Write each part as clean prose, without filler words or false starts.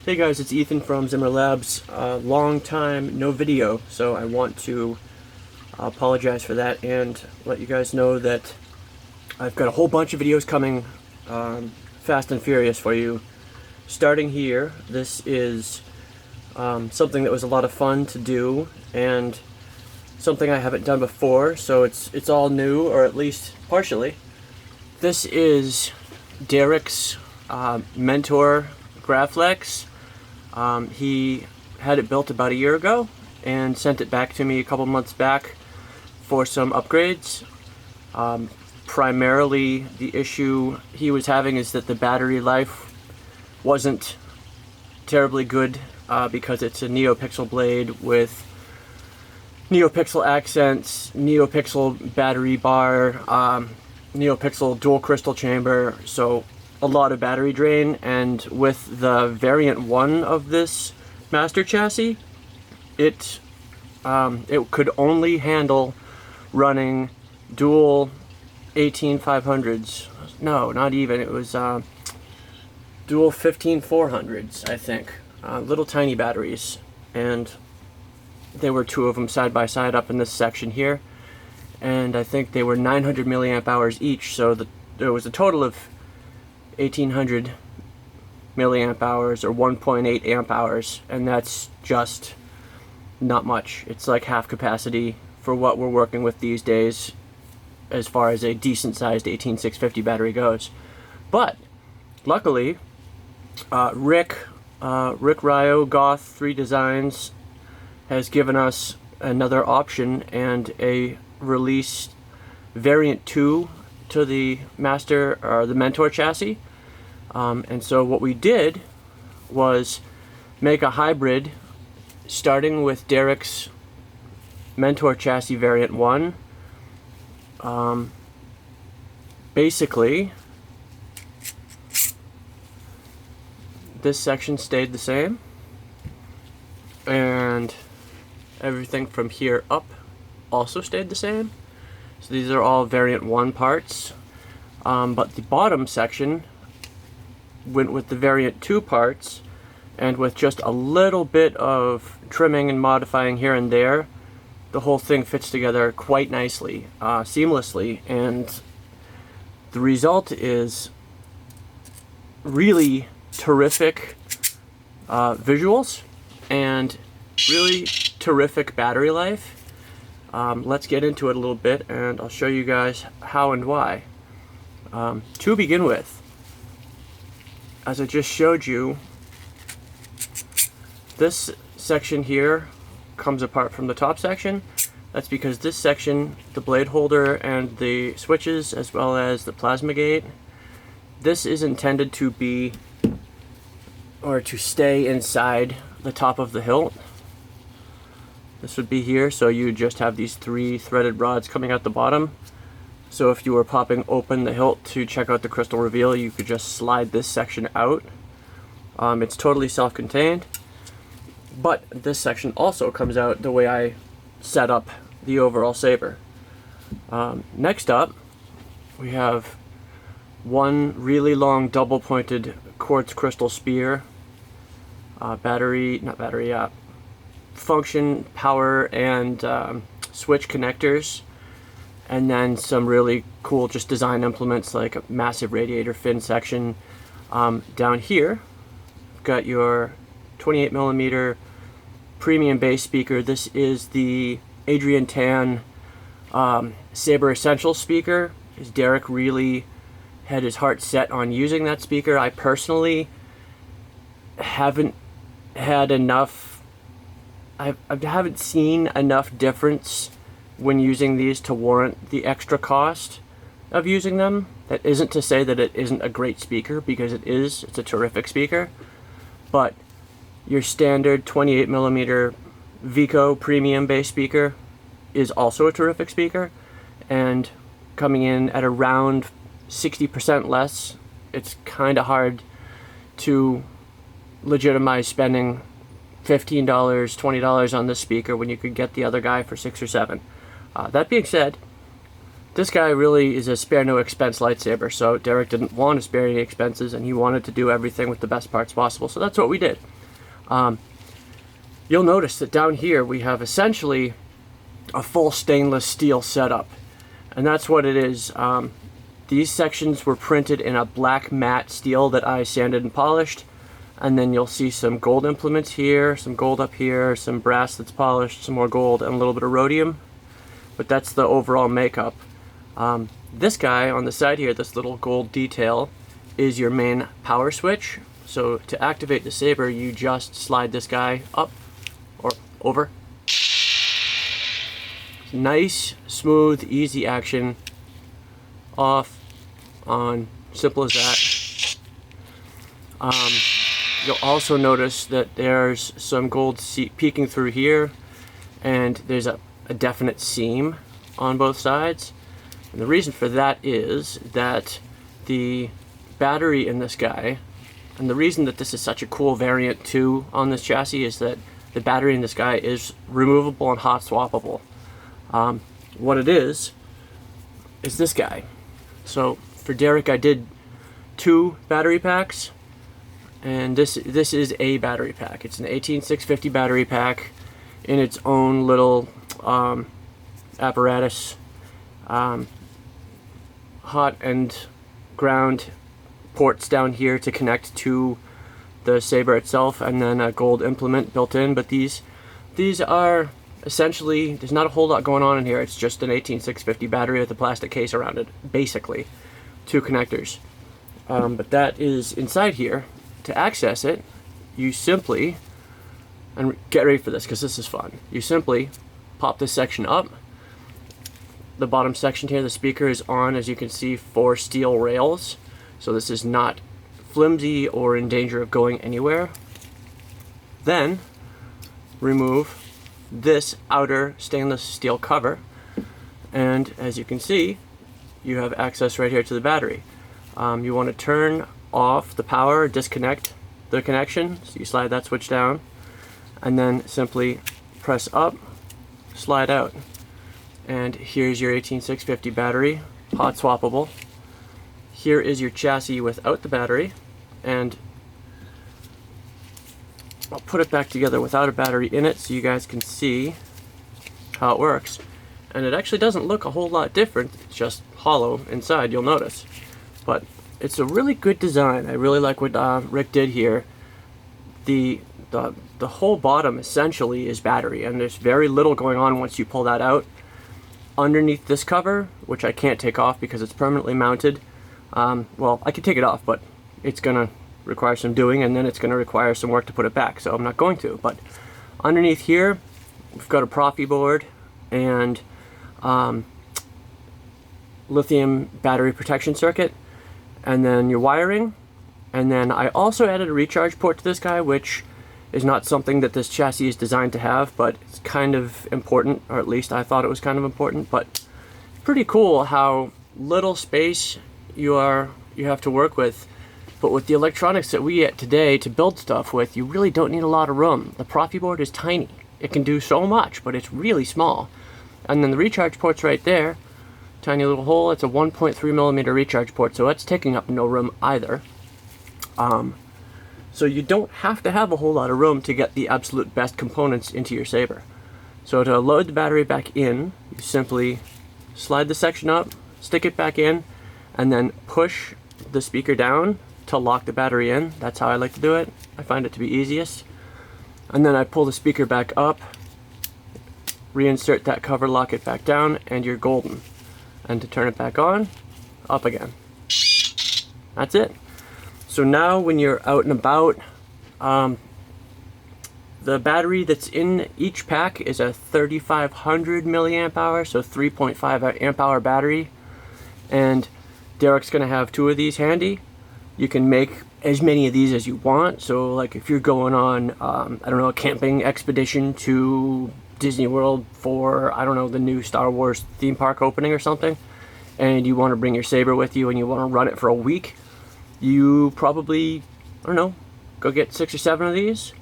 Hey guys, it's Ethan from Zimmer Labs. Long time no video, so I want to apologize for that and let you guys know that I've got a whole bunch of videos coming fast and furious for you. Starting here, this is something that was a lot of fun to do and something I haven't done before, so it's all new, or at least partially. This is Derek's Mentor Graflex. He had it built about a year ago and sent it back to me a couple months back for some upgrades. Primarily the issue he was having is that the battery life wasn't terribly good because it's a neopixel blade with neopixel accents, neopixel battery bar, neopixel dual crystal chamber, so a lot of battery drain. And with the variant 1 of this master chassis, it could only handle running dual 18500s. No, not even. It was dual 15400s, I think. Little tiny batteries, and there were two of them side by side up in this section here, and I think they were 900 milliamp hours each, so there was a total of 1800 milliamp hours, or 1.8 amp hours, and that's just not much. It's like half capacity for what we're working with these days as far as a decent sized 18650 battery goes. But luckily Rick Ryo Goth 3 Designs has given us another option and a released variant 2 to the master, or the Mentor chassis. And so what we did was make a hybrid starting with Derek's Mentor chassis variant 1. Basically this section stayed the same, and everything from here up also stayed the same. So these are all variant 1 parts, but the bottom section went with the variant 2 parts, and with just a little bit of trimming and modifying here and there, the whole thing fits together quite nicely, seamlessly, and the result is really terrific visuals and really terrific battery life. Let's get into it a little bit and I'll show you guys how and why. To begin with, as I just showed you, this section here comes apart from the top section. That's because this section, the blade holder and the switches, as well as the plasma gate, this is intended to be, or to stay inside the top of the hilt. This would be here, so you just have these 3 threaded rods coming out the bottom. So if you were popping open the hilt to check out the crystal reveal, you could just slide this section out. It's totally self-contained, but this section also comes out the way I set up the overall saber. Next up, we have one really long double-pointed quartz crystal spear, function, power, and switch connectors, and then some really cool just design implements like a massive radiator fin section. Down here, you've got your 28mm premium bass speaker. This is the Adrian Tan Saber Essential speaker. Derek really had his heart set on using that speaker. I personally haven't had enough, I haven't seen enough difference when using these to warrant the extra cost of using them. That isn't to say that it isn't a great speaker, because it is. It's a terrific speaker. But your standard 28mm Vico premium bass speaker is also a terrific speaker, and coming in at around 60% less, it's kind of hard to legitimize spending $15, $20 on this speaker when you could get the other guy for $6 or $7. That being said, this guy really is a spare no expense lightsaber, so Derek didn't want to spare any expenses and he wanted to do everything with the best parts possible, so that's what we did. You'll notice that down here we have essentially a full stainless steel setup, and that's what it is. These sections were printed in a black matte steel that I sanded and polished, and then you'll see some gold implements here, some gold up here, some brass that's polished, some more gold, and a little bit of rhodium. But that's the overall makeup. This guy on the side here, this little gold detail, is your main power switch. So to activate the saber, you just slide this guy up or over. Nice, smooth, easy action. Off, on, simple as that. You'll also notice that there's some gold peeking through here, and there's a definite seam on both sides. And the reason for that is that the battery in this guy, and the reason that this is such a cool variant too on this chassis, is that the battery in this guy is removable and hot swappable. What it is this guy. So for Derek, I did 2 battery packs, and this is a battery pack. It's an 18650 battery pack in its own little apparatus. Hot and ground ports down here to connect to the saber itself, and then a gold implement built in. But these are essentially, there's not a whole lot going on in here. It's just an 18650 battery with a plastic case around it, basically 2 connectors. But that is inside here. To access it, you simply, and get ready for this because this is fun, you simply pop this section up. The bottom section here, the speaker is on, as you can see, 4 steel rails, so this is not flimsy or in danger of going anywhere. Then remove this outer stainless steel cover, and as you can see, you have access right here to the battery. You want to turn off the power, disconnect the connection, so you slide that switch down, and then simply press up, slide out, and here's your 18650 battery, hot swappable. Here is your chassis without the battery, and I'll put it back together without a battery in it so you guys can see how it works. And it actually doesn't look a whole lot different, it's just hollow inside, you'll notice. But it's a really good design. I really like what Rick did here. The whole bottom essentially is battery, and there's very little going on once you pull that out. Underneath this cover, which I can't take off because it's permanently mounted, well, I can take it off, but it's gonna require some doing, and then it's gonna require some work to put it back, so I'm not going to. But underneath here, we've got a Proffieboard and lithium battery protection circuit, and then your wiring. And then I also added a recharge port to this guy, which is not something that this chassis is designed to have, but it's kind of important, or at least I thought it was kind of important. But pretty cool how little space you have to work with. But with the electronics that we get today to build stuff with, you really don't need a lot of room. The Proffieboard is tiny. It can do so much, but it's really small. And then the recharge port's right there. Tiny little hole. It's a 1.3mm recharge port, so it's taking up no room either. So you don't have to have a whole lot of room to get the absolute best components into your saber. So to load the battery back in, you simply slide the section up, stick it back in, and then push the speaker down to lock the battery in. That's how I like to do it. I find it to be easiest. And then I pull the speaker back up, reinsert that cover, lock it back down, and you're golden. And to turn it back on, up again. That's it. So now when you're out and about, the battery that's in each pack is a 3500 milliamp hour, so 3.5 amp hour battery. And Derek's gonna have 2 of these handy. You can make as many of these as you want. So like if you're going on, I don't know, a camping expedition to Disney World for, I don't know, the new Star Wars theme park opening or something, and you want to bring your saber with you and you want to run it for a week, you probably, I don't know, go get 6 or 7 of these,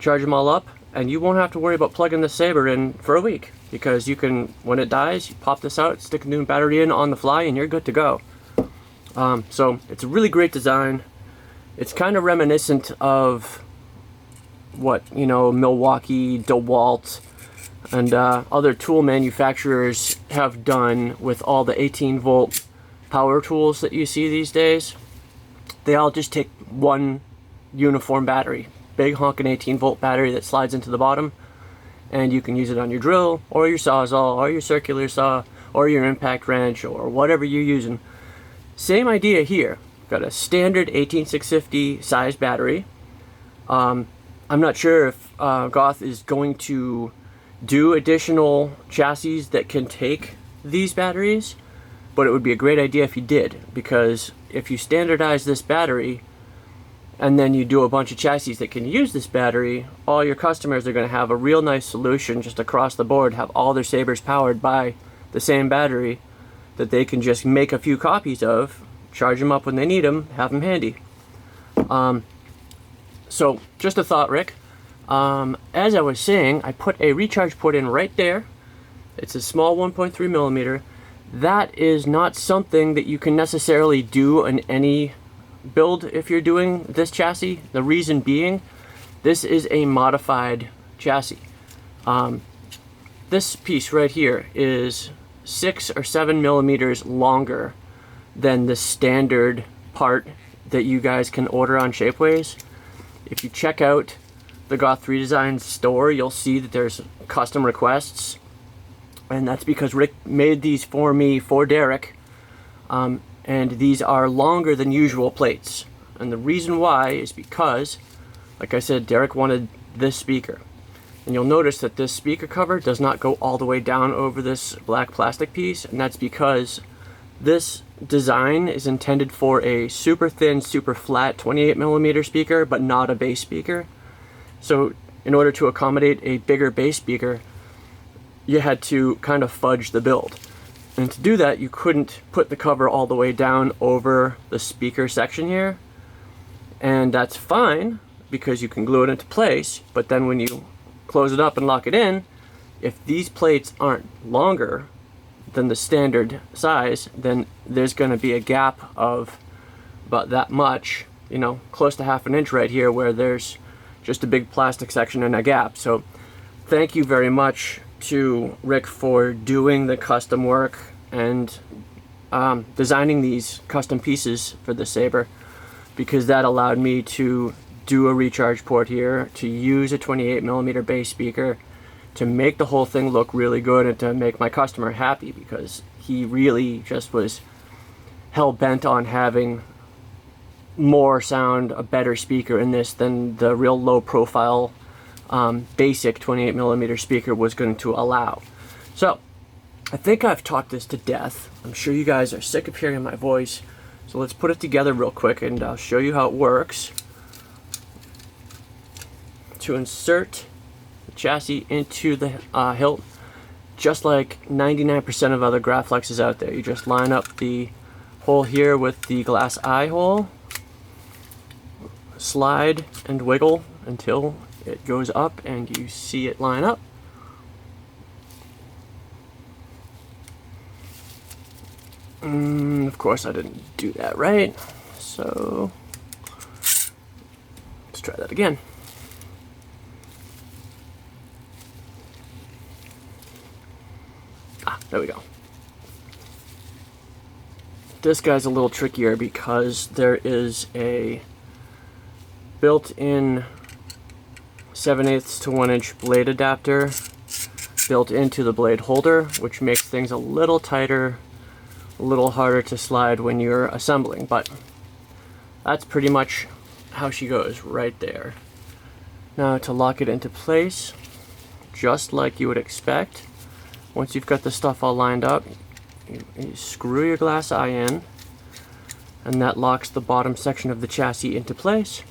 charge them all up, and you won't have to worry about plugging the saber in for a week, because you can, when it dies, you pop this out, stick a new battery in on the fly, and you're good to go. So it's a really great design. It's kind of reminiscent of what, you know, Milwaukee, DeWalt, and other tool manufacturers have done with all the 18-volt power tools that you see these days. They all just take one uniform battery, big honking 18-volt battery that slides into the bottom, and you can use it on your drill or your sawzall or your circular saw or your impact wrench or whatever you're using. Same idea here. Got a standard 18650 size battery. I'm not sure if Goth is going to do additional chassis that can take these batteries, but it would be a great idea if you did, because if you standardize this battery and then you do a bunch of chassis that can use this battery, all your customers are going to have a real nice solution just across the board, have all their Sabres powered by the same battery that they can just make a few copies of, charge them up when they need them, have them handy. So just a thought, Rick. As I was saying, I put a recharge port in right there. It's a small 1.3 millimeter. That is not something that you can necessarily do in any build if you're doing this chassis. The reason being, this is a modified chassis. This piece right here is 6 or 7 millimeters longer than the standard part that you guys can order on Shapeways. If you check out the Goth 3 Design store, you'll see that there's custom requests, and that's because Rick made these for me for Derek, and these are longer than usual plates. And the reason why is because, like I said, Derek wanted this speaker. And you'll notice that this speaker cover does not go all the way down over this black plastic piece, and that's because this design is intended for a super thin, super flat 28 millimeter speaker, but not a bass speaker. So in order to accommodate a bigger bass speaker, you had to kind of fudge the build. And to do that, you couldn't put the cover all the way down over the speaker section here. And that's fine, because you can glue it into place, but then when you close it up and lock it in, if these plates aren't longer than the standard size, then there's going to be a gap of about that much, you know, close to ½ an inch right here, where there's just a big plastic section and a gap. So thank you very much to Rick for doing the custom work and designing these custom pieces for the Sabre, because that allowed me to do a recharge port here, to use a 28 millimeter bass speaker, to make the whole thing look really good, and to make my customer happy, because he really just was hell-bent on having more sound, a better speaker in this than the real low-profile basic 28 millimeter speaker was going to allow. So I think I've talked this to death. I'm sure you guys are sick of hearing my voice, so let's put it together real quick and I'll show you how it works. To insert the chassis into the hilt, just like 99% of other Graflexes out there, you just line up the hole here with the glass eye hole, slide and wiggle until it goes up and you see it line up. Of course I didn't do that right, so let's try that again. There we go. This guy's a little trickier because there is a built-in 7/8 to 1 inch blade adapter built into the blade holder, which makes things a little tighter, a little harder to slide when you're assembling, but that's pretty much how she goes right there. Now to lock it into place, just like you would expect, once you've got the stuff all lined up, you screw your glass eye in, and that locks the bottom section of the chassis into place.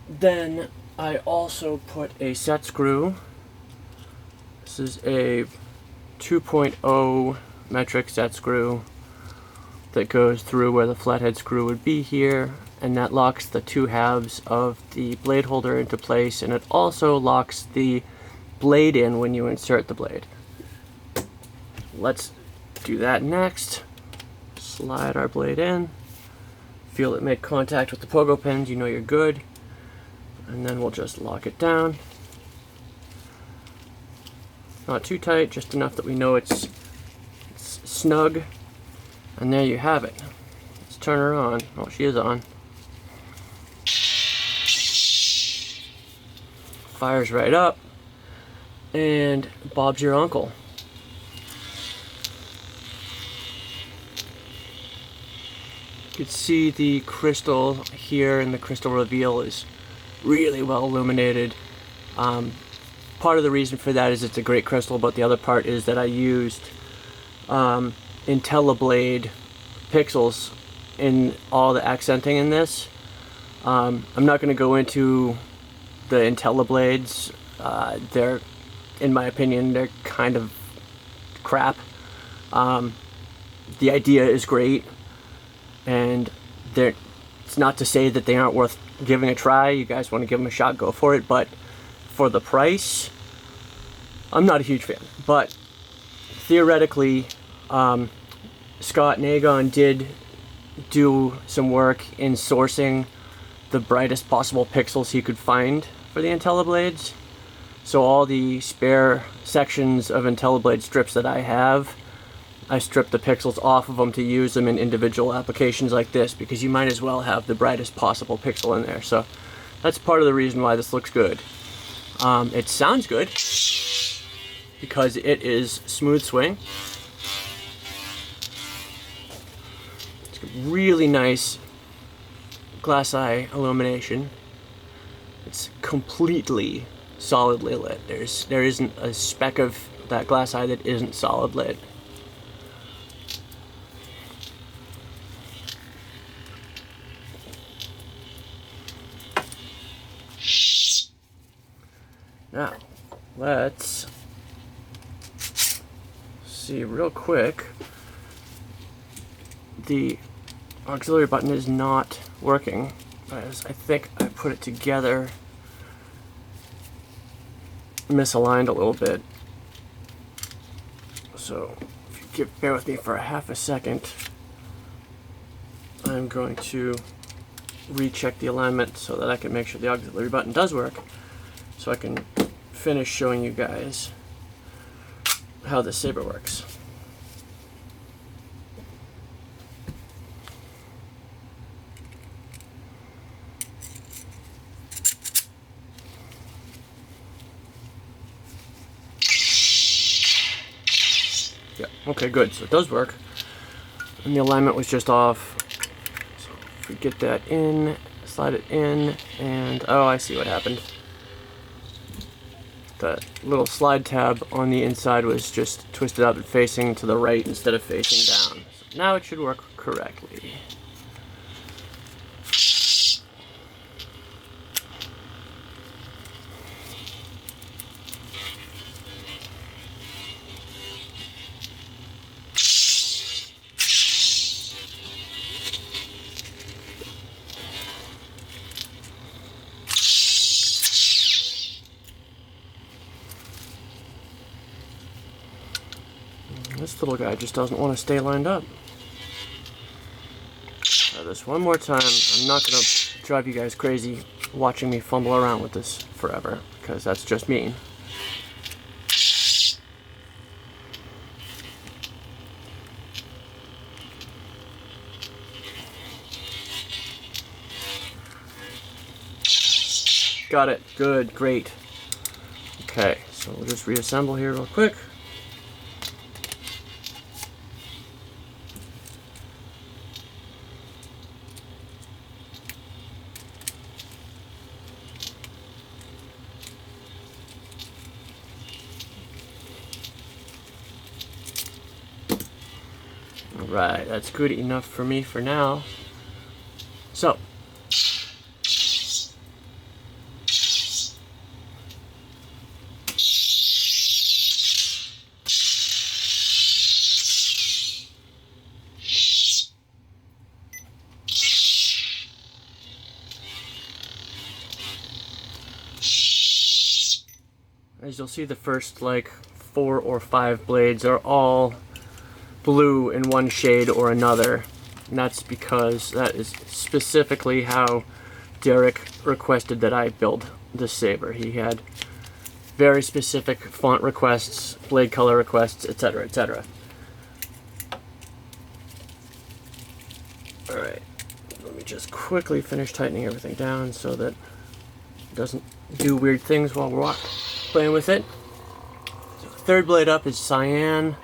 Then I also put a set screw. This is a 2.0 metric set screw that goes through where the flathead screw would be here, and that locks the two halves of the blade holder into place, and it also locks the blade in when you insert the blade. Let's do that next. Slide our blade in. Feel it make contact with the pogo pins, you know you're good. And then we'll just lock it down. Not too tight, just enough that we know it's snug. And there you have it. Let's turn her on. Oh, she is on. Fires right up. And Bob's your uncle. You can see the crystal here, and the crystal reveal is really well illuminated. Part of the reason for that is it's a great crystal, but the other part is that I used IntelliBlade pixels in all the accenting in this. I'm not going to go into the IntelliBlades. They're, in my opinion, they're kind of crap. The idea is great, and it's not to say that they aren't worth giving a try. You guys want to give them a shot, go for it, but for the price, I'm not a huge fan. But theoretically, Scott Nagon did do some work in sourcing the brightest possible pixels he could find for the IntelliBlades. So all the spare sections of IntelliBlade strips that I have, I stripped the pixels off of them to use them in individual applications like this, because you might as well have the brightest possible pixel in there. So that's part of the reason why this looks good. It sounds good because it is smoothswing. It's got really nice glass eye illumination. It's completely solidly lit. There isn't a speck of that glass eye that isn't solid lit. Now, let's see real quick. The auxiliary button is not working, as I think I put it together misaligned a little bit. So, if you bear with me for a half a second, I'm going to recheck the alignment so that I can make sure the auxiliary button does work, so I can finish showing you guys how the saber works. Yeah, okay, good. So it does work. And the alignment was just off. So if we get that in, slide it in, and oh, I see what happened. The little slide tab on the inside was just twisted out and facing to the right instead of facing down. So now it should work correctly. This little guy just doesn't want to stay lined up. Try this one more time. I'm not going to drive you guys crazy watching me fumble around with this forever, because that's just mean. Got it. Good. Great. Okay, so we'll just reassemble here real quick. Alright, that's good enough for me for now. So, as you'll see, the first like 4 or 5 blades are all blue in one shade or another, and that's because that is specifically how Derek requested that I build this saber. He had very specific font requests, blade color requests, etc., etc. Alright, let me just quickly finish tightening everything down so that it doesn't do weird things while we're playing with it. So the third blade up is cyan.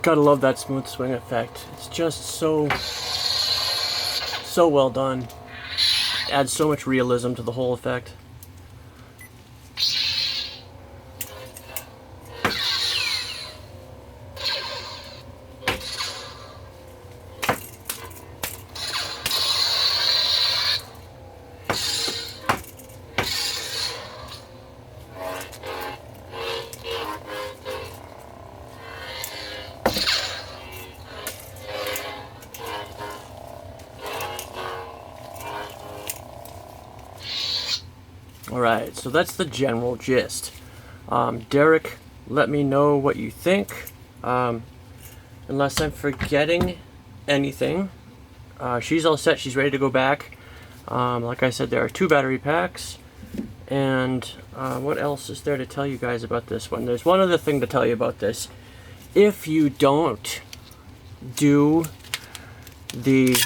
Gotta love that smooth swing effect. It's just so well done. Adds so much realism to the whole effect. Alright, so that's the general gist. Derek, let me know what you think. Unless I'm forgetting anything. She's all set, she's ready to go back. Like I said, there are 2 battery packs. And what else is there to tell you guys about this one? There's one other thing to tell you about this. If you don't do the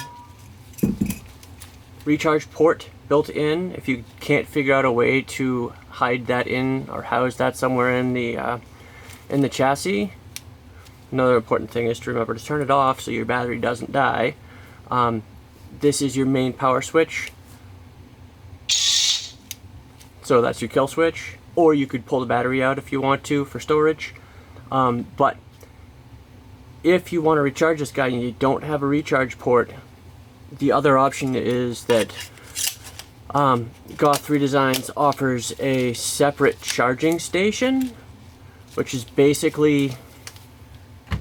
recharge port built in, if you can't figure out a way to hide that in or house that somewhere in the chassis, another important thing is to remember to turn it off so your battery doesn't die. This is your main power switch, so that's your kill switch, or you could pull the battery out if you want to for storage. But if you want to recharge this guy and you don't have a recharge port, the other option is that Goth 3 Designs offers a separate charging station, which is basically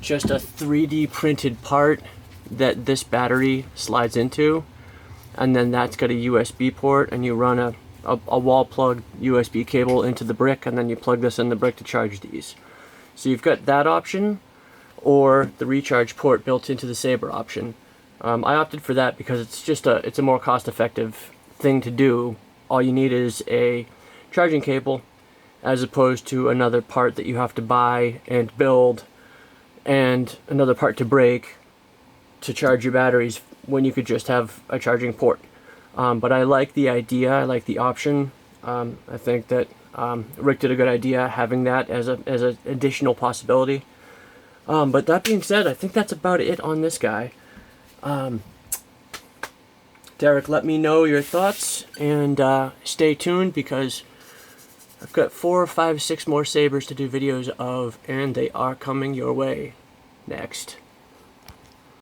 just a 3D printed part that this battery slides into, and then that's got a USB port, and you run a wall plug USB cable into the brick, and then you plug this in the brick to charge these. So you've got that option, or the recharge port built into the Saber option. I opted for that because it's a more cost-effective thing to do. All you need is a charging cable, as opposed to another part that you have to buy and build, and another part to break to charge your batteries, when you could just have a charging port. But I like the idea, I like the option. I think that Rick did a good idea having that as an additional possibility. But that being said, I think that's about it on this guy. To Derek, let me know your thoughts, and stay tuned because I've got 4, 5, 6 more sabers to do videos of, and they are coming your way next.